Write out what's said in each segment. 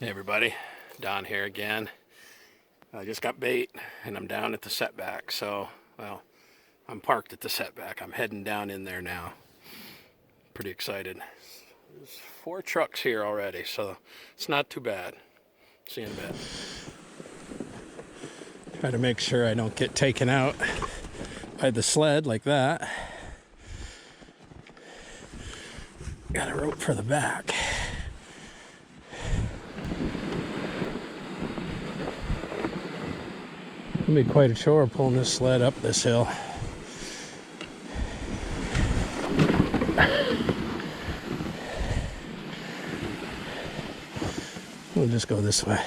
Hey everybody, Don here again. I just got bait and I'm down at the setback. Well, I'm parked at the setback. I'm heading down in there now. Pretty excited. There's 4 trucks here already, so it's not too bad. See you in a bit. Try to make sure I don't get taken out by the sled like that. Got a rope for the back. It'll be quite a chore pulling this sled up this hill. We'll just go this way.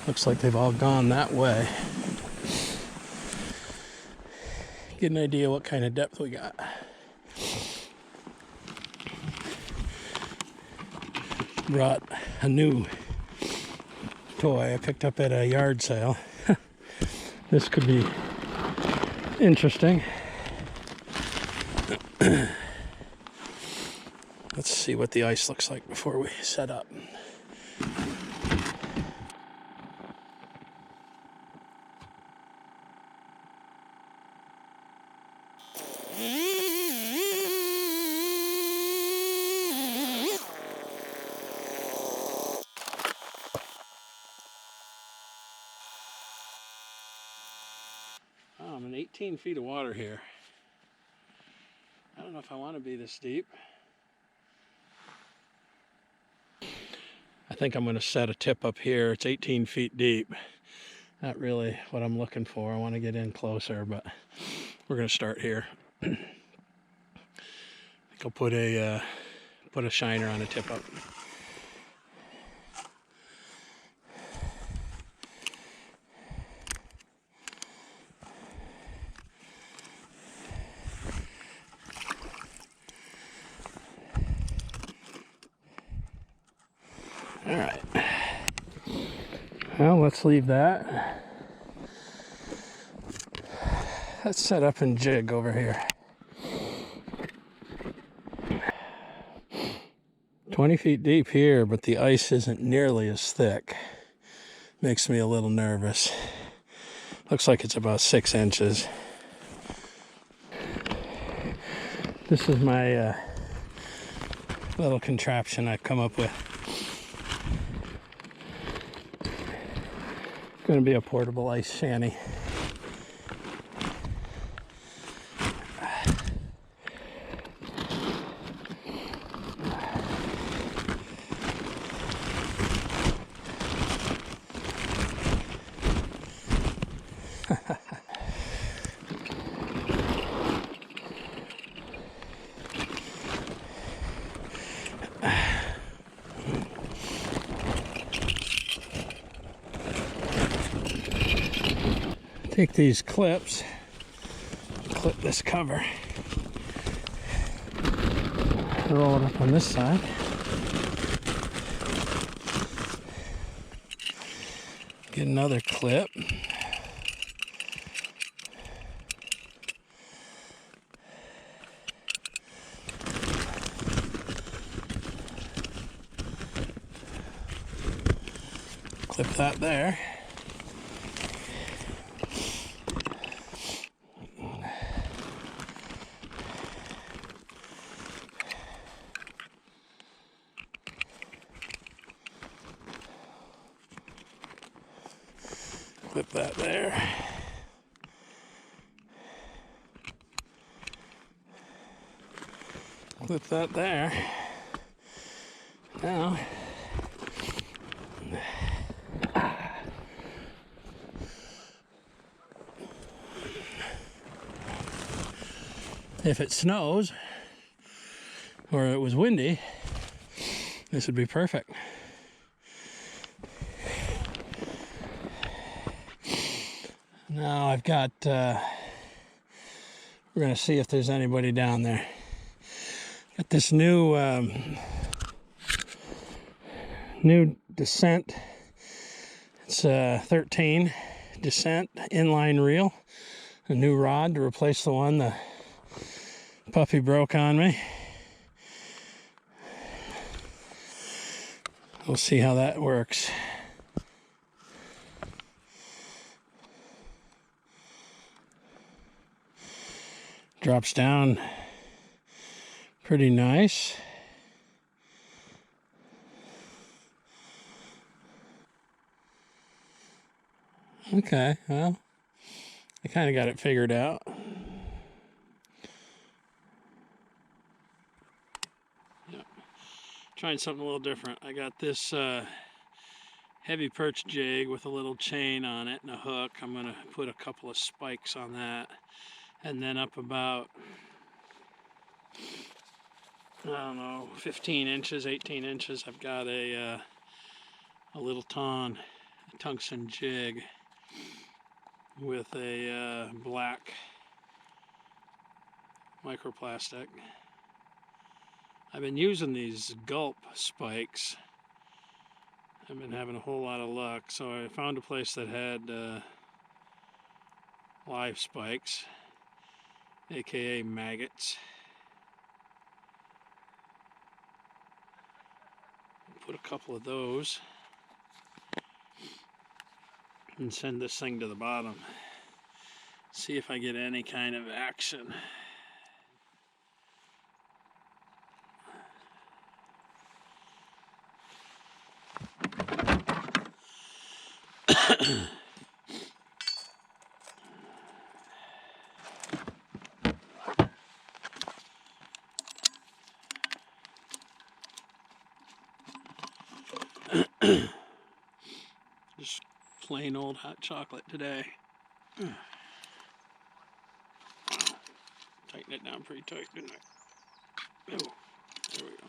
Looks like they've all gone that way. Get an idea what kind of depth we got. Brought a new toy I picked up at a yard sale. This could be interesting. Let's see what the ice looks like before we set up. Oh, I'm in 18 feet of water here. I don't know if I want to be this deep. I think I'm going to set a tip up here. It's 18 feet deep. Not really what I'm looking for. I want to get in closer, but we're going to start here. I think I'll put a shiner on a tip up. All right. Well, let's leave that. Let's set up and jig over here. 20 feet deep here, but the ice isn't nearly as thick. Makes me a little nervous. Looks like it's about 6 inches. This is my little contraption I've come up with. It's going to be a portable ice shanty. Take these clips, clip this cover, roll it up on this side. Get another clip. Clip that there. Clip that there. Clip that there. Now, if it snows or it was windy, this would be perfect. Now I've got We're gonna see if there's anybody down there. Got this new descent. It's 13 descent inline reel. A new rod to replace the one the puppy broke on me. We'll see how that works. Drops down pretty nice. Okay, well, I kind of got it figured out. Yep. Trying something a little different. I got this heavy perch jig with a little chain on it and a hook. I'm going to put a couple of spikes on that. And then up about, I don't know, 15 inches, 18 inches, I've got a little tungsten jig with a black microplastic. I've been using these gulp spikes. I've been having a whole lot of luck, so I found a place that had live spikes, aka maggots. Put a couple of those and send this thing to the bottom. See if I get any kind of action. Just plain old hot chocolate today. Tighten it down pretty tight, didn't I? Oh, there we go.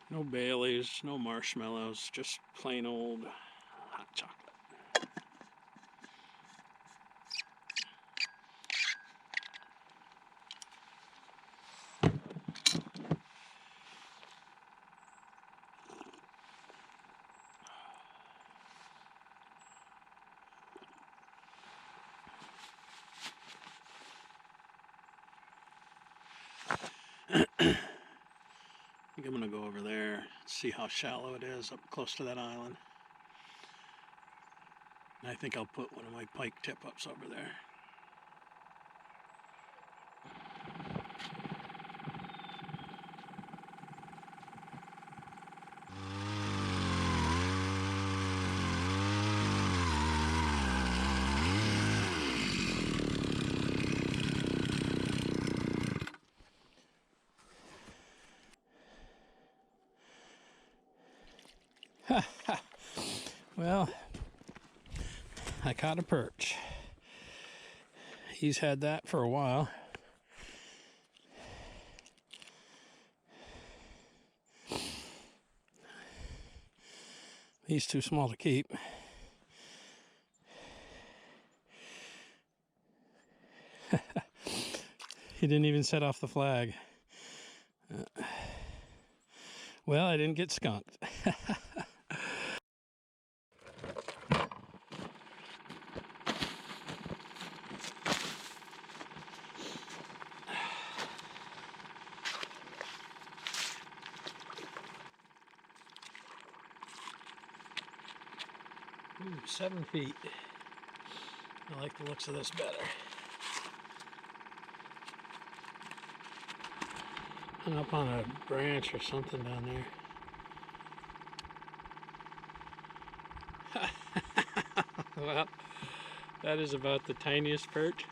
No Baileys, no marshmallows, just plain old hot chocolate. I think I'm going to go over there and see how shallow it is up close to that island. And I think I'll put one of my pike tip-ups over there. Well, I caught a perch. He's had that for a while. He's too small to keep. He didn't even set off the flag. Well, I didn't get skunked. Ooh, 7 feet. I like the looks of this better. I'm up on a branch or something down there. Well, that is about the tiniest perch.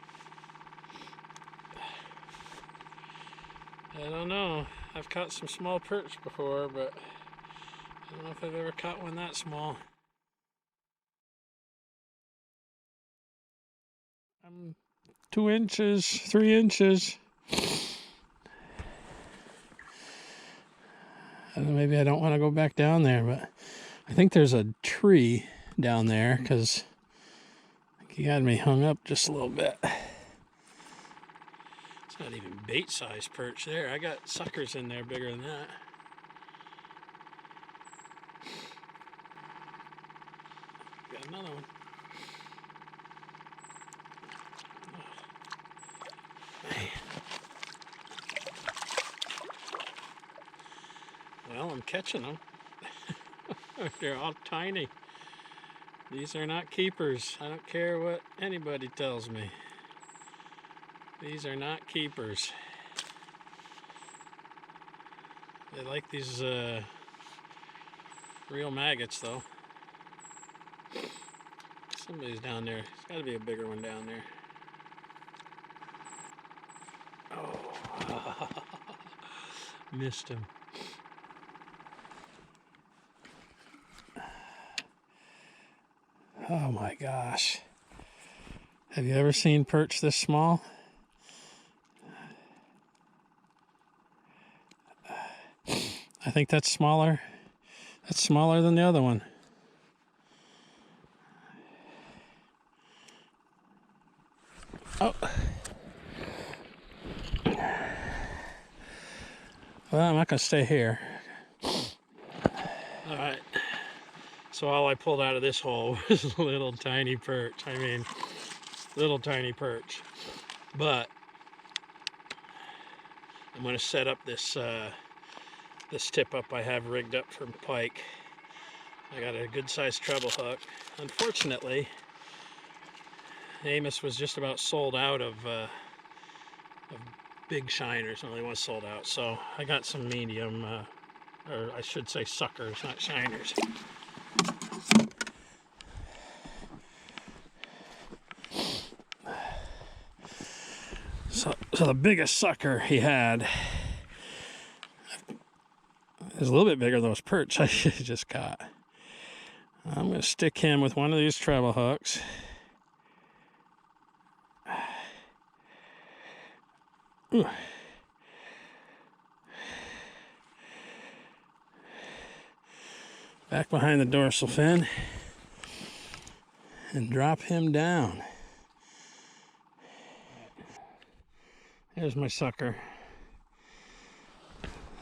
I don't know. I've caught some small perch before, but I don't know if I've ever caught one that small. I'm 2 inches, 3 inches. Maybe I don't want to go back down there, but I think there's a tree down there because he had me hung up just a little bit. It's not even bait-sized perch there. I got suckers in there bigger than that. Got another one. Well, I'm catching them. They're all tiny. These are not keepers. I don't care what anybody tells me. These are not keepers. They like these real maggots though. Somebody's down there. There's got to be a bigger one down there. Oh, missed him. Oh my gosh. Have you ever seen perch this small? I think that's smaller. That's smaller than the other one. Oh. Well, I'm not going to stay here. All right. So all I pulled out of this hole was a little tiny perch. I mean, little tiny perch. But I'm going to set up this this tip up I have rigged up from Pike. I got a good sized treble hook. Unfortunately, Amos was just about sold out of big shiners. Only one sold out. So I got some medium, or I should say suckers, not shiners. So the biggest sucker he had is a little bit bigger than those perch I just caught. I'm going to stick him with one of these treble hooks. Ooh. Back behind the dorsal fin and drop him down. There's my sucker,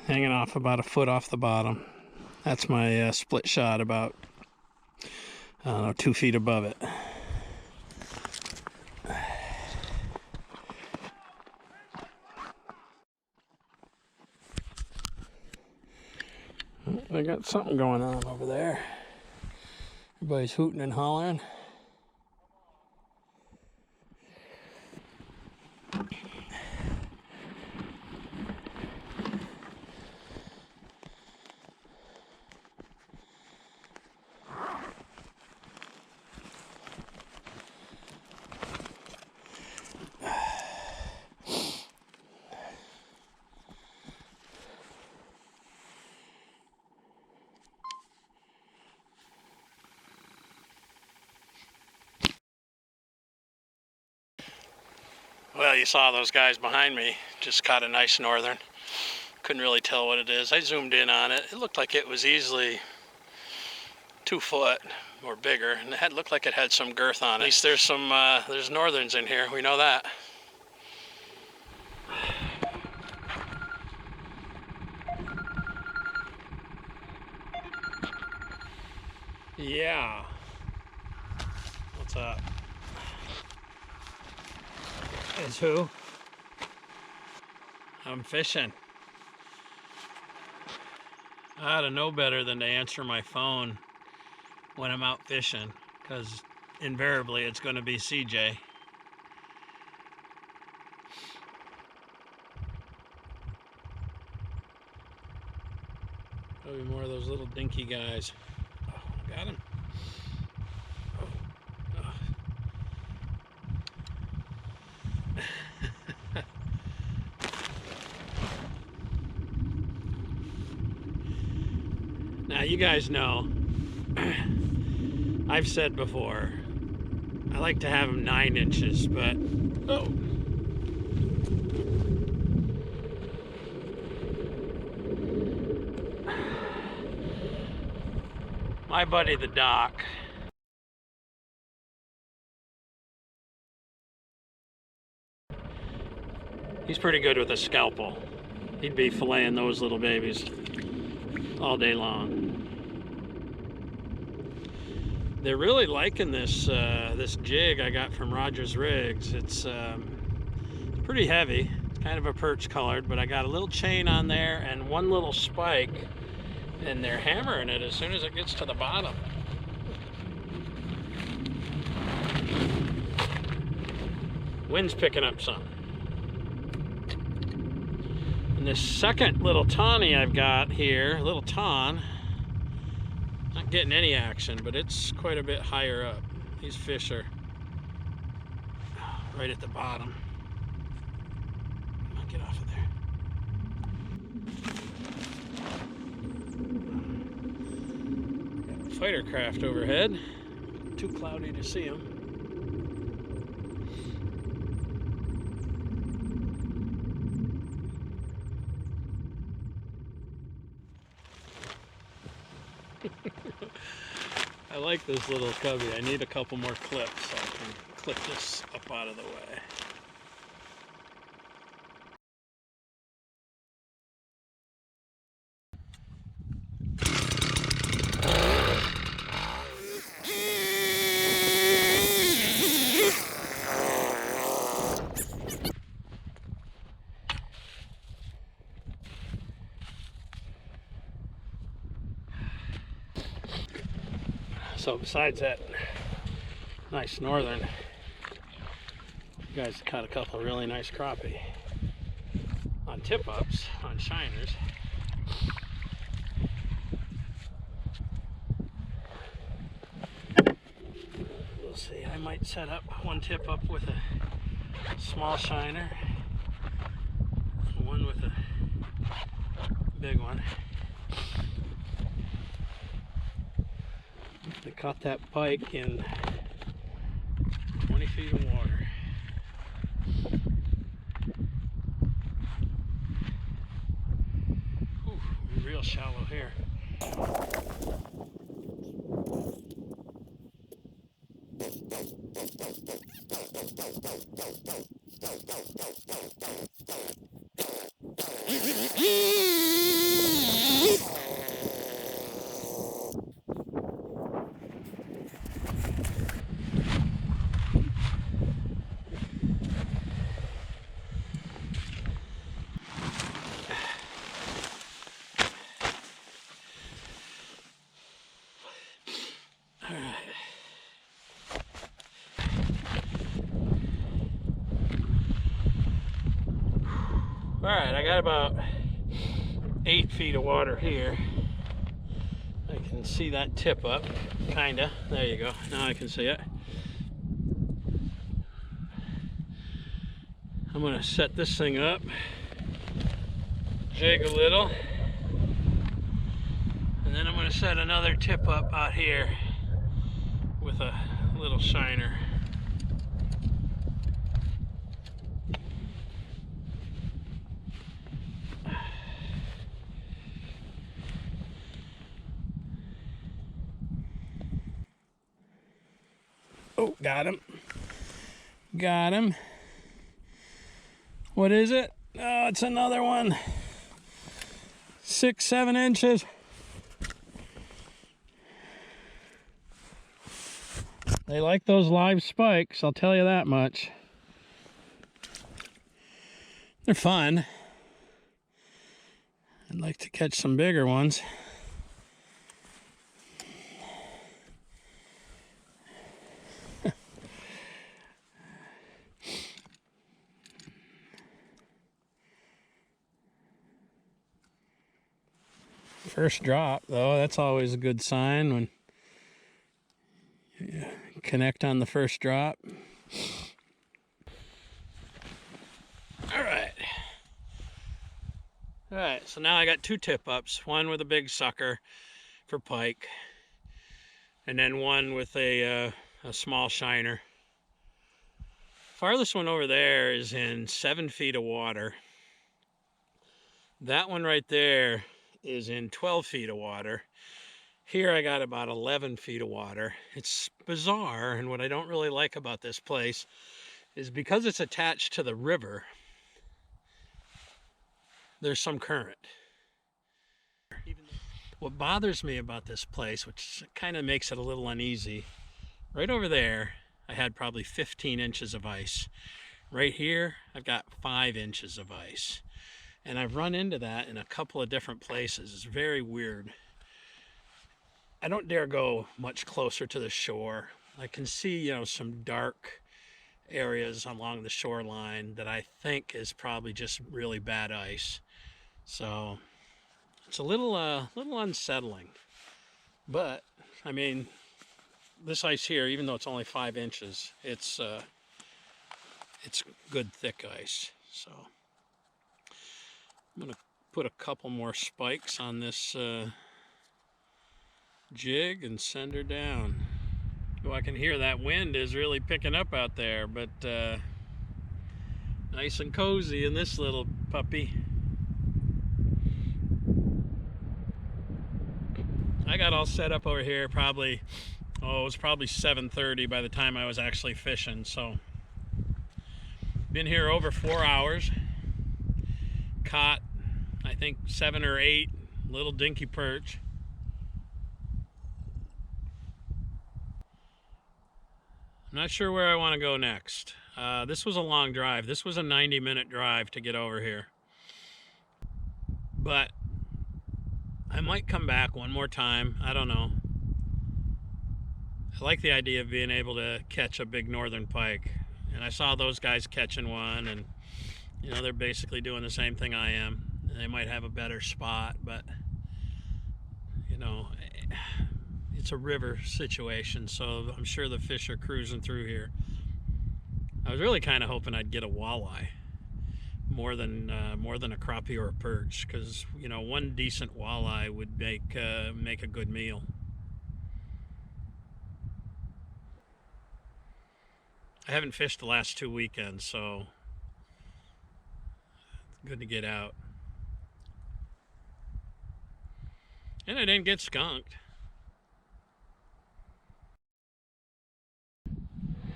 hanging off about a foot off the bottom. That's my split shot, about, I don't know, 2 feet above it. I got something going on over there. Everybody's hooting and hollering. Well, you saw those guys behind me just caught a nice northern. Couldn't really tell what it is. I zoomed in on it. It looked like it was easily 2 foot or bigger, and it looked like it had some girth on it. At least there's some there's northerns in here. We know that. Yeah. What's up? Is who? I'm fishing. I ought to know better than to answer my phone when I'm out fishing, because invariably it's going to be CJ. Probably more of those little dinky guys. Oh, got him. Now, you guys know, I've said before, I like to have them 9 inches, but, oh. my buddy the Doc. He's pretty good with a scalpel. He'd be filleting those little babies all day long. They're really liking this this jig I got from Rogers Rigs. It's pretty heavy. It's kind of a perch colored, but I got a little chain on there and one little spike, and they're hammering it as soon as it gets to the bottom. Wind's picking up some. And this second little tawny I've got here, little tawn, not getting any action, but it's quite a bit higher up. These fish are right at the bottom. I'll get off of there. Got a fighter craft overhead. Too cloudy to see them. I like this little cubby. I need a couple more clips so I can clip this up out of the way. So besides that nice northern, you guys caught a couple of really nice crappie on tip-ups, on shiners. We'll see, I might set up one tip-up with a small shiner, one with a big one. I caught that pike in 20 feet of water. Ooh, real shallow here. Alright, I got about 8 feet of water here. I can see that tip up, kinda. There you go. Now I can see it. I'm gonna set this thing up, jig a little, and then I'm gonna set another tip up out here with a little shiner. Oh, got him. Got him. What is it? Oh, it's another one. 6, 7 inches. They like those live spikes, I'll tell you that much. They're fun. I'd like to catch some bigger ones. First drop, though, that's always a good sign when you connect on the first drop. All right, so now I got 2 tip-ups, one with a big sucker for pike, and then one with a small shiner. Farthest one over there is in 7 feet of water. That one right there is in 12 feet of water. Here I got about 11 feet of water. It's bizarre, and what I don't really like about this place is because it's attached to the river, there's some current. What bothers me about this place, which kind of makes it a little uneasy, right over there I had probably 15 inches of ice. Right here I've got 5 inches of ice. And I've run into that in a couple of different places. It's very weird. I don't dare go much closer to the shore. I can see, you know, some dark areas along the shoreline that I think is probably just really bad ice. So it's a little unsettling. But I mean, this ice here, even though it's only 5 inches, it's good thick ice. So I'm gonna put a couple more spikes on this jig and send her down. Oh, I can hear that wind is really picking up out there, but nice and cozy in this little puppy. I got all set up over here probably, it was probably 7:30 by the time I was actually fishing. So been here over 4 hours, caught I think 7 or 8 little dinky perch. I'm not sure where I want to go next. This was a long drive. This was a 90-minute drive to get over here. But I might come back one more time. I don't know. I like the idea of being able to catch a big northern pike. And I saw those guys catching one, and you know, they're basically doing the same thing I am. They might have a better spot, but you know, it's a river situation, so I'm sure the fish are cruising through here. I was really kind of hoping I'd get a walleye more than a crappie or a perch, because you know, one decent walleye would make a good meal. I haven't fished the last 2 weekends, so it's good to get out. And I didn't get skunked.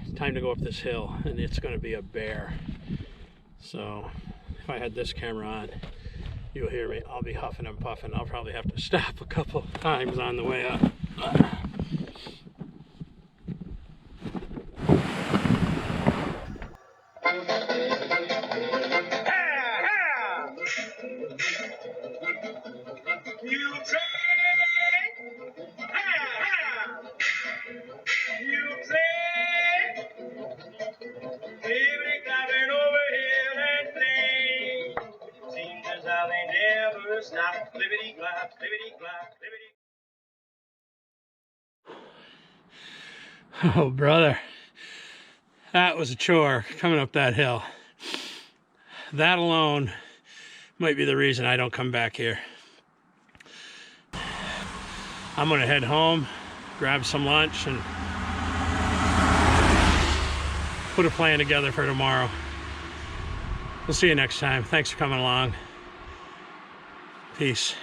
It's time to go up this hill, and it's going to be a bear. So if I had this camera on, you'll hear me. I'll be huffing and puffing. I'll probably have to stop a couple times on the way up. Stop, clippity clap, clippity clap, clippity. Oh, brother, that was a chore coming up that hill. That alone might be the reason I don't come back here. I'm gonna head home, grab some lunch, and put a plan together for tomorrow. We'll see you next time. Thanks for coming along. Peace.